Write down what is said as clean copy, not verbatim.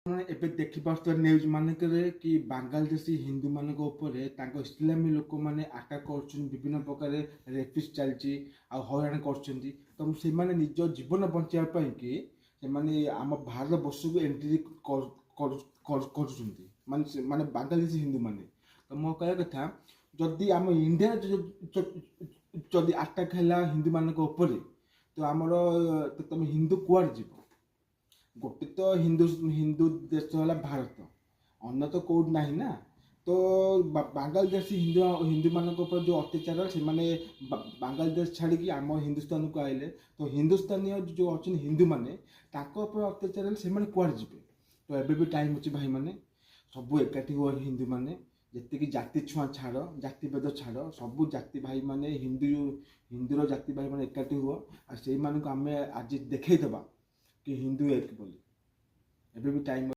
ଏବେ ଦେଖିପାରୁଥିବା ନ୍ୟୁଜ୍ ମାନଙ୍କରେ କି ବାଂଲାଦେଶୀ ହିନ୍ଦୁମାନଙ୍କ ଉପରେ ତାଙ୍କ ଇସଲାମୀ ଲୋକମାନେ ଆଟାକ୍ କରୁଛନ୍ତି, ବିଭିନ୍ନ ପ୍ରକାର ରେପିସ୍ ଚାଲିଛି ଆଉ ହଇରାଣ କରୁଛନ୍ତି। ତ ସେମାନେ ନିଜ ଜୀବନ ବଞ୍ଚାଇବା ପାଇଁ କି ସେମାନେ ଆମ ଭାରତ ବର୍ଷକୁ ଏଣ୍ଟ୍ରି କରୁଛନ୍ତି, ମାନେ ବାଂଲାଦେଶୀ ହିନ୍ଦୁମାନେ। ତ ମୋ କହିବା କଥା, ଯଦି ଆମ ଇଣ୍ଡିଆରେ ଯଦି ଆଟାକ୍ ହେଲା ହିନ୍ଦୁମାନଙ୍କ ଉପରେ, ତ ଆମର ତମେ ହିନ୍ଦୁ କୁଆଡ଼େ ଯିବ? ଗୋଟେ ତ ହିନ୍ଦୁ ଦେଶ ହେଲା ଭାରତ, ଅନ୍ୟ ତ କୋଉଠି ନାହିଁ ନା। ତ ବାଂଲାଦେଶୀ ହିନ୍ଦୁମାନଙ୍କ ଉପରେ ଯେଉଁ ଅତ୍ୟାଚାର, ସେମାନେ ବାଂଲାଦେଶ ଛାଡ଼ିକି ଆମ ହିନ୍ଦୁସ୍ତାନକୁ ଆଇଲେ। ତ ହିନ୍ଦୁସ୍ତାନୀୟ ଯେଉଁ ଅଛନ୍ତି ହିନ୍ଦୁମାନେ, ତାଙ୍କ ଉପରେ ଅତ୍ୟାଚାର ହେଲେ ସେମାନେ କୁଆଡ଼େ ଯିବେ? ତ ଏବେ ବି ଟାଇମ୍ ଅଛି ଭାଇମାନେ, ସବୁ ଏକାଠି ହୁଅ ହିନ୍ଦୁମାନେ। ଯେତିକି ଜାତି ଛୁଆଁ ଛାଡ଼, ଜାତିଭେଦ ଛାଡ଼, ସବୁ ଜାତି ଭାଇମାନେ ହିନ୍ଦୁର ଜାତି ଭାଇମାନେ ଏକାଠି ହୁଅ। ଆଉ ସେଇମାନଙ୍କୁ ଆମେ ଆଜି ଦେଖେଇଦେବା କି ହିନ୍ଦୁ ଏକ ବୋଲି। ଏବେ ବି ଟାଇମ୍